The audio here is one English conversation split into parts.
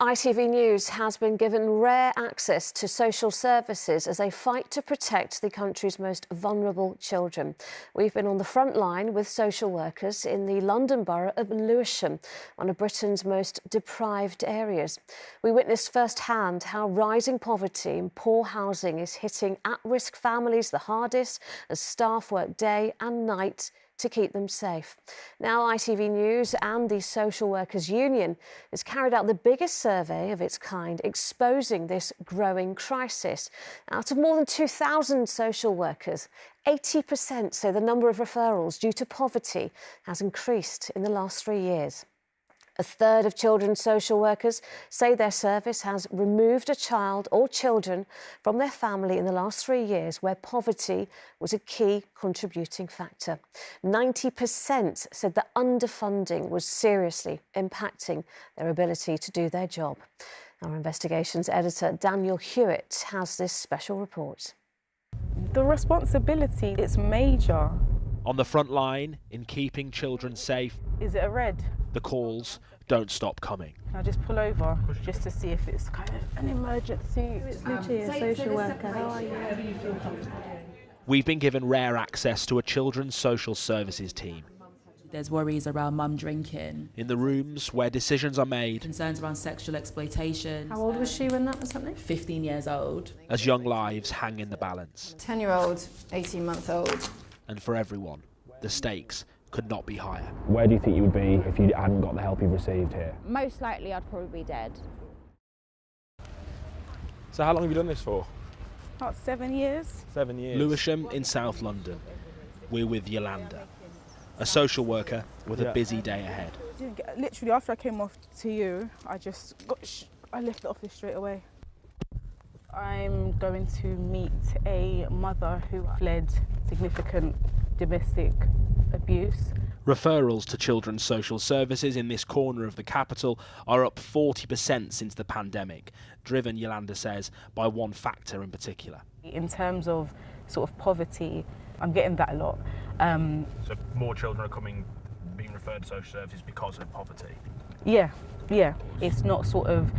ITV News has been given rare access to social services as they fight to protect the country's most vulnerable children. We've been on the front line with social workers in the London borough of Lewisham, one of Britain's most deprived areas. We witnessed firsthand how rising poverty and poor housing is hitting at-risk families the hardest as staff work day and night to keep them safe. Now ITV News and the Social Workers Union has carried out the biggest survey of its kind, exposing this growing crisis. Out of more than 2,000 social workers, 80% say the number of referrals due to poverty has increased in the last 3 years. A third of children's social workers say their service has removed a child or children from their family in the last 3 years where poverty was a key contributing factor. 90% said that underfunding was seriously impacting their ability to do their job. Our investigations editor Daniel Hewitt has this special report. The responsibility is major. On the front line, in keeping children safe, Is it a red? the calls don't stop coming. Can I just pull over just to see if it's kind of an emergency? It's literally a social worker. How are you? We've been given rare access to a children's social services team. There's worries around mum drinking. In the rooms where decisions are made, Concerns around sexual exploitation. How old was she when that was happening? 15 years old. as young lives hang in the balance. 10-year-old, 18-month-old. And for everyone, the stakes could not be higher. Where do you think you would be if you hadn't got the help you've received here? Most likely I'd probably be dead. So how long have you done this for? About 7 years. 7 years. Lewisham in South London. We're with Yolanda, a social worker with a busy day ahead. Literally after I came off to you, I just I left the office straight away. I'm going to meet a mother who fled significant domestic abuse. Referrals to children's social services in this corner of the capital are up 40% since the pandemic, driven, Yolanda says, by one factor in particular. In terms of sort of poverty, I'm getting that a lot. So more children are being referred to social services because of poverty? Yeah. It's not sort of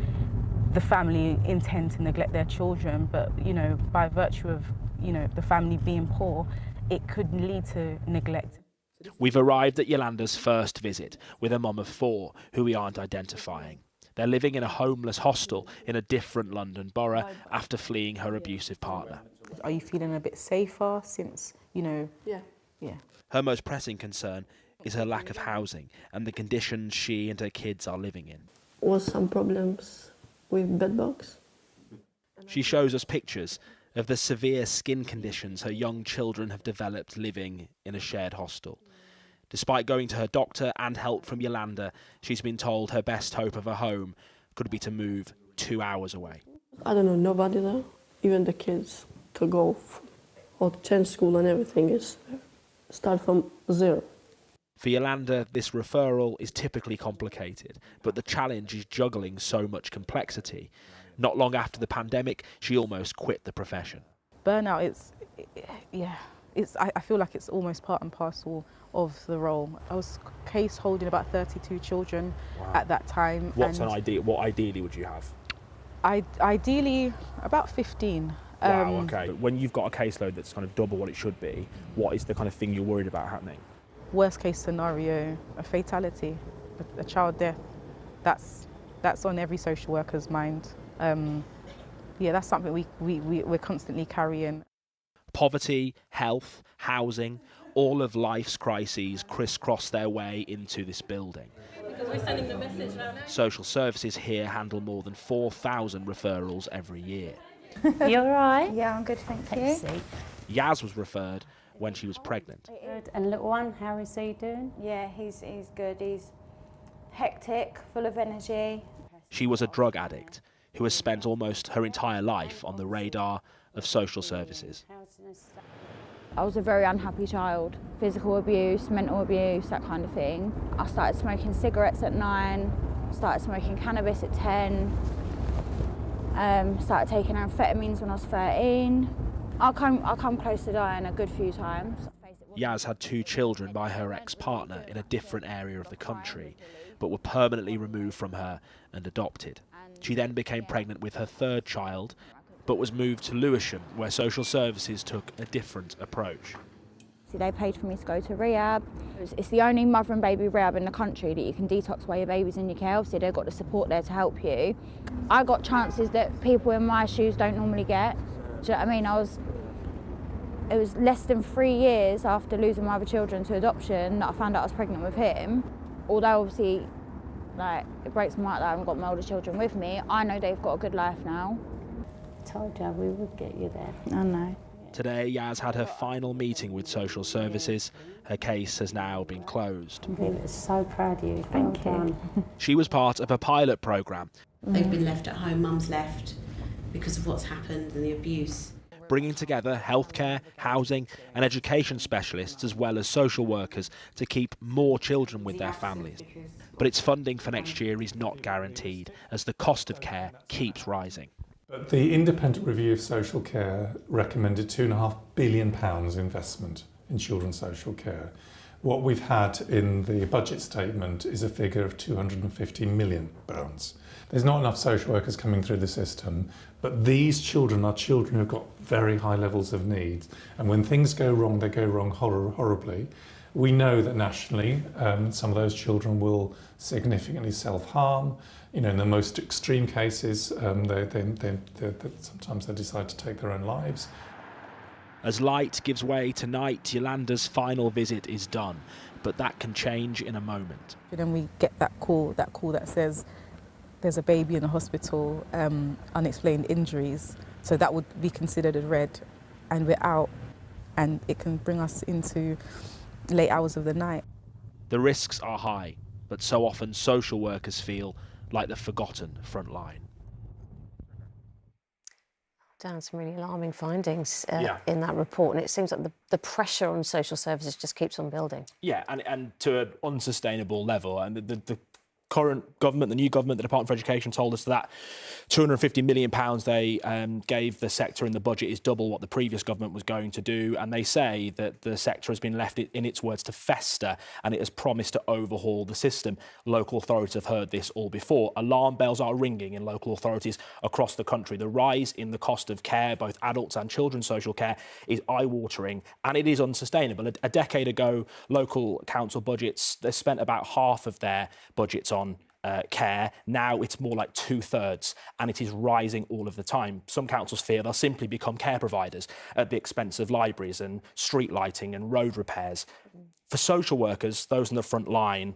the family intend to neglect their children, but, you know, by virtue of, you know, the family being poor, it could lead to neglect. We've arrived at Yolanda's first visit with a mum of 4 who we aren't identifying. They're living in a homeless hostel in a different London borough after fleeing her abusive partner. Are you feeling a bit safer since, you know? Yeah. Her most pressing concern is her lack of housing and the conditions she and her kids are living in. Was some problems with bedbugs. She shows us pictures of the severe skin conditions her young children have developed living in a shared hostel. Despite going to her doctor and help from Yolanda, she's been told her best hope of a home could be to move 2 hours away. I don't know, nobody there. Even the kids to go or to change school and everything is start from zero. For Yolanda, this referral is typically complicated, but the challenge is juggling so much complexity. Not long after the pandemic, she almost quit the profession. Burnout, I feel like it's almost part and parcel of the role. I was case holding about 32 children at that time. What ideally would you have? Ideally, about 15. Wow, okay. But when you've got a caseload that's kind of double what it should be, what is the kind of thing you're worried about happening? Worst case scenario, a fatality, a child death. That's on every social worker's mind. That's something we're constantly carrying. Poverty, health, housing, all of life's crises crisscross their way into this building. Because we're sending the message now. Social services here handle more than 4,000 referrals every year. You all right? Yeah, I'm good, thank you. Yaz was referred when she was pregnant. Good. And little one, how is he doing? Yeah, he's good. He's hectic, full of energy. She was a drug addict who has spent almost her entire life on the radar of social services. I was a very unhappy child. Physical abuse, mental abuse, that kind of thing. I started smoking cigarettes at 9, started smoking cannabis at 10, started taking amphetamines when I was 13. I come close to dying a good few times. Yaz had 2 children by her ex-partner in a different area of the country, but were permanently removed from her and adopted. She then became pregnant with her third child, but was moved to Lewisham, where social services took a different approach. They paid for me to go to rehab. It's the only mother and baby rehab in the country that you can detox while your baby's in your care. Obviously, they've got the support there to help you. I got chances that people in my shoes don't normally get. Do you know what I mean? It was less than 3 years after losing my other children to adoption that I found out I was pregnant with him. Although obviously, like, it breaks my heart that I haven't got my older children with me, I know they've got a good life now. I told you we would get you there. I know. Today, Yaz had her final meeting with social services. Her case has now been closed. I'm so proud of you. Thank you. She was part of a pilot programme. They've been left at home, mum's left because of what's happened and the abuse. Bringing together healthcare, housing and education specialists as well as social workers to keep more children with their families. But its funding for next year is not guaranteed as the cost of care keeps rising. But the independent review of social care recommended £2.5 billion investment in children's social care. What we've had in the budget statement is a figure of £250 million. There's not enough social workers coming through the system, but these children are children who've got very high levels of needs. And when things go wrong, they go wrong horribly. We know that nationally, some of those children will significantly self-harm. You know, in the most extreme cases, sometimes they decide to take their own lives. As light gives way to night, Yolanda's final visit is done, but that can change in a moment. Then we get that call that says there's a baby in the hospital, unexplained injuries. So that would be considered as red, and we're out, and it can bring us into late hours of the night. The risks are high, but so often social workers feel like the forgotten front line. Dan, some really alarming findings in that report, and it seems like the pressure on social services just keeps on building. Yeah, and to an unsustainable level. And the current government, the new government, the Department for Education told us that £250 million they gave the sector in the budget is double what the previous government was going to do. And they say that the sector has been left, in its words, to fester, and it has promised to overhaul the system. Local authorities have heard this all before. Alarm bells are ringing in local authorities across the country. The rise in the cost of care, both adults and children's social care, is eye-watering, and it is unsustainable. A decade ago, local council budgets, they spent about half of their budgets on care. Now it's more like 2/3, and it is rising all of the time. Some councils fear they'll simply become care providers at the expense of libraries and street lighting and road repairs. For social workers, those in the front line,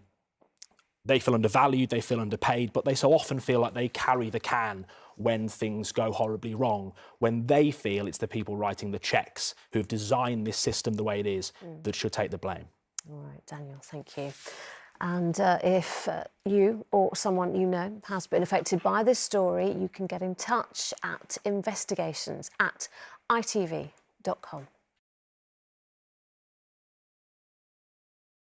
they feel undervalued, they feel underpaid, but they so often feel like they carry the can when things go horribly wrong, when they feel it's the people writing the cheques who have designed this system the way it is that should take the blame. All right, Daniel, thank you. And if you or someone you know has been affected by this story, you can get in touch at investigations@itv.com.